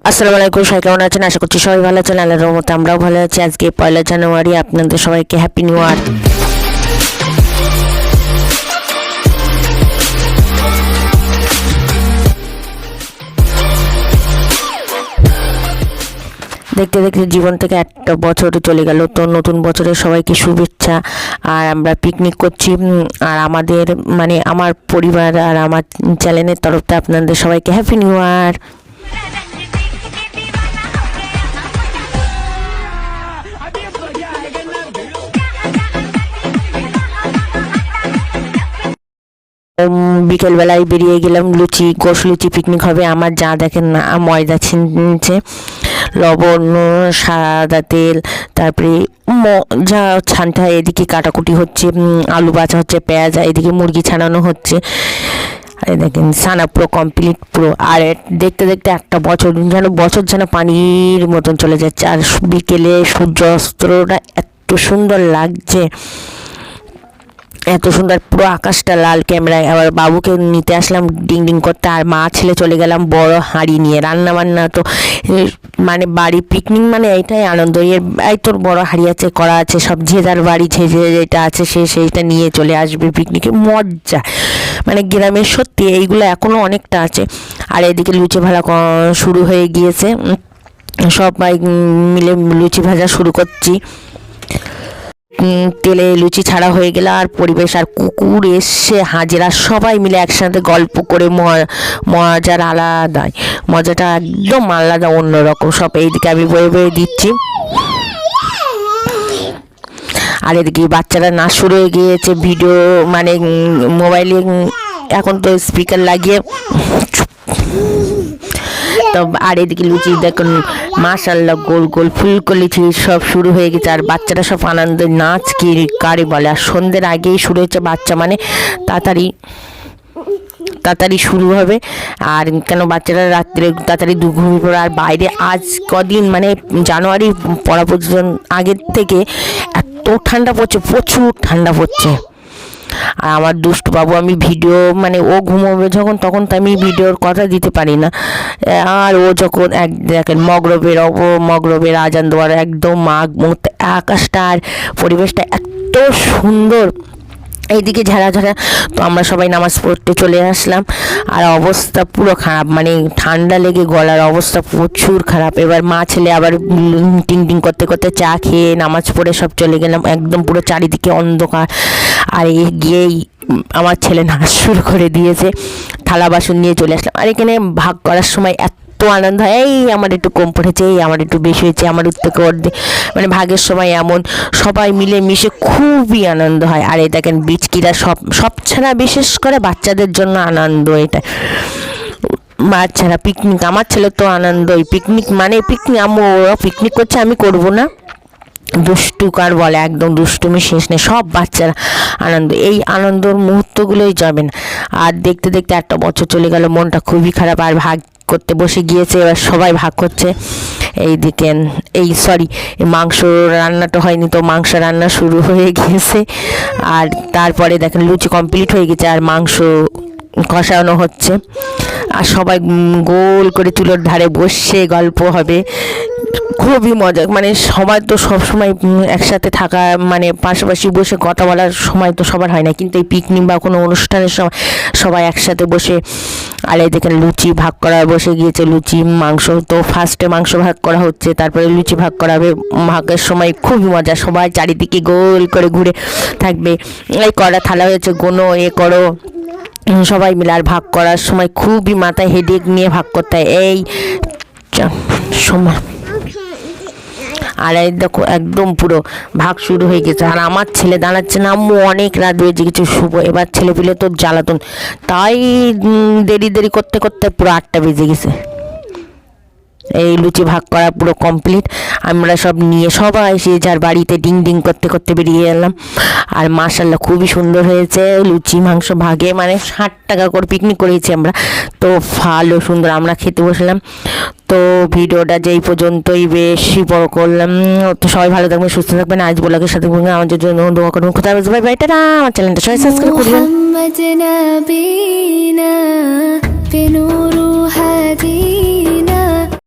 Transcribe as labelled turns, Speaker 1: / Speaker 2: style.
Speaker 1: আসসালামু আলাইকুম, সবাই কেমন আছেন? আশা করছি সবাই ভালো আছেন। আল্লাহর রহমতে আমরাও ভালো আছি। আজকে 1 জানুয়ারি, আপনাদের সবাইকে হ্যাপি নিউ ইয়ার। দেখতে দেখতে জীবন থেকে একটা বছর চলে গেল। তো নতুন বছরের সবাইকে শুভেচ্ছা। আর আমরা পিকনিক করছি, আর আমাদের আমার পরিবার আর আমার চ্যানেলের তরফ থেকে আপনাদের সবাইকে হ্যাপি নিউ ইয়ার। বিকেলবেলায় বেরিয়ে গেলাম, গোশ লুচি পিকনিক হবে। আমার যা দেখেন না, ময়দা ছিনছে, লবণ, সাদা তেল, তারপরে যা ছানতে হয়, এদিকে কাটাকুটি হচ্ছে, আলু বাছা হচ্ছে, পেঁয়াজ, এদিকে মুরগি ছানানো হচ্ছে। আরে দেখেন ছানা পুরো কমপ্লিট পুরো। আর দেখতে দেখতে একটা বছর যেন পানির মতন চলে যাচ্ছে। আর বিকেলে সূর্য অস্তটা এত সুন্দর লাগছে, এত সুন্দর, পুরো আকাশটা লাল। ক্যামেরায় আবার বাবুকে নিতে আসলাম ডিং ডিং করতে, আর মা ছেলে চলে গেলাম বড় হাঁড়ি নিয়ে। রান্না বান্না তো বাড়ি পিকনিক এইটাই আনন্দ। এই তোর বড় হাঁড়ি আছে, করা আছে, সব যে যার বাড়ি যেটা আছে সেইটা নিয়ে চলে আসবে পিকনিকে। মজা গ্রামের সত্যি এইগুলো এখনও অনেকটা আছে। আর এদিকে লুচি ভাজা শুরু হয়ে গিয়েছে, সবাই মিলে লুচি ভাজা শুরু করছি। তেলে লুচি ছাড়া হয়ে গেল, আর পরিবেশ, আর কুকুর এসে হাজিরা, সবাই মিলে একসাথে গল্প করে মজার আলাদাই, মজাটা একদম আলাদা, অন্যরকম। সব এইদিকে আমি বয়ে বয়ে দিচ্ছি, আর এদিকে বাচ্চারা নাচ শুরু হয়ে গিয়েছে। ভিডিও মোবাইলে এখন তো স্পিকার লাগিয়ে। তো আর এদিকে লুচি দেখুন, মাশাআল্লাহ, গোল গোল ফুলকলি সব শুরু হয়ে গেছে। আর বাচ্চারা সব আনন্দের নাচ কি কারে বলে। আর সন্ধ্যের আগেই শুরু হয়েছে, বাচ্চা তাড়াতাড়ি শুরু হবে। আর কেন বাচ্চারা রাত্রে তাড়াতাড়ি ঘুমিয়ে পড়ে। আর বাইরে আজ কদিন জানুয়ারি পড়া পর্যন্ত আগের থেকে এত ঠান্ডা পড়ছে, প্রচুর ঠান্ডা পড়ছে। আর আমার দুষ্টু বাবু, আমি ভিডিও ও ঘুমোবে যখন, তখন তো আমি ভিডিওর কথা দিতে পারি না। আর ও যখন দেখেন মগরবের আজান দেওয়ার একদম মুহূর্তে আকাশটা আর পরিবেশটা এত সুন্দর। এইদিকে ঝাড়া তো আমরা সবাই নামাজ পড়তে চলে আসলাম। আর অবস্থা পুরো খারাপ, ঠান্ডা লেগে গলার অবস্থা প্রচুর খারাপ। এবার মা ছেলে আবার টিং টিং করতে করতে চা খেয়ে নামাজ পড়ে সব চলে গেলাম। একদম পুরো চারিদিকে অন্ধকার। আর গিয়েই আমার ছেলে নাচ শুরু করে দিয়েছে, থালা বাসন নিয়ে চলে আসলাম। আর এখানে ভাগ করার সময় এত আনন্দ হয়, এই আমার একটু কম পড়েছে, এই আমার একটু বেশি হয়েছে, আমার থেকে অর্ধেক, ভাগের সময় এমন সবাই মিলে মিশে খুবই আনন্দ হয়। আর এই দেখেন বিচকিরা সব ছাড়া, বিশেষ করে বাচ্চাদের জন্য আনন্দ এটা। বাচ্চারা পিকনিক, আমার ছেলে তো আনন্দই। পিকনিক পিকনিক, ওরা পিকনিক করছে, আমি করব না, দুষ্টু কার বলে, একদম দুষ্টুমি শেষ নেই। সব বাচ্চারা আনন্দ, এই আনন্দর মুহূর্তগুলোই যাবেন। আর দেখতে দেখতে একটা বছর চলে গেল, মনটা খুবই খারাপ। আর ভাগ করতে বসে গিয়েছে, এবার সবাই ভাগ করছে। এইদিকে মাংস রান্নাটা হয়নি, তো মাংস রান্না শুরু হয়ে গিয়েছে। আর তারপরে দেখেন লুচি কমপ্লিট হয়ে গেছে, আর মাংস কষানো হচ্ছে। আর সবাই গোল করে চুলোর ধারে বসে গল্প হবে, খুবই মজা। সবাই তো সবসময় একসাথে থাকা, পাশাপাশি বসে কথা বলার সময় তো সবার হয় না, কিন্তু এই পিকনিক বা কোনো অনুষ্ঠানের সময় সবাই একসাথে বসে। আর এই দেখেন লুচি ভাগ করা বসে গিয়েছে, লুচি মাংস তো ফার্স্টে মাংস ভাগ করা হচ্ছে, তারপরে লুচি ভাগ করা হবে। ভাগের সময় খুবই মজা, সবাই চারিদিকে গোল করে ঘুরে থাকবে। এই কড়া থালা হয়েছে, গোনো করো, সবাই মিলে। আর ভাগ করার সময় খুবই মাথায় হেডেক নিয়ে ভাগ করতে হয় এই সময়। আর এই দেখো একদম পুরো ভাগ শুরু হয়ে গেছে। আর আমার ছেলে দাঁড়াচ্ছে না, আম্মু অনেক রাত বেজে গেছে শুভ। এবার ছেলে পিলে তো জ্বালাতন, তাই দেরি করতে করতে পুরো 8টা বেজে গেছে। এই লুচি ভাগ করা পুরো কমপ্লিট। আমরা সব নিয়ে সবাই এসে যার বাড়িতে ডিং ডিং করতে করতে বেরিয়ে এলাম। আর মাশাআল্লাহ খুবই সুন্দর হয়েছে লুচি মাংস ভাগে, 60 টাকা করে পিকনিক করেছি আমরা, তো ভালো সুন্দর। আমরা খেতে বসলাম। তো ভিডিওটা যেই পর্যন্তই, বেশি বড় করলাম। তো সবাই ভালো থাকবেন, সুস্থ থাকবেন। আজ ব্লগের সাথে আমাদের জন্য দোয়া করবেন। কোথায় বাই বাই, টাটা। আমার চ্যানেলটা সবাই সাবস্ক্রাইব করবেন।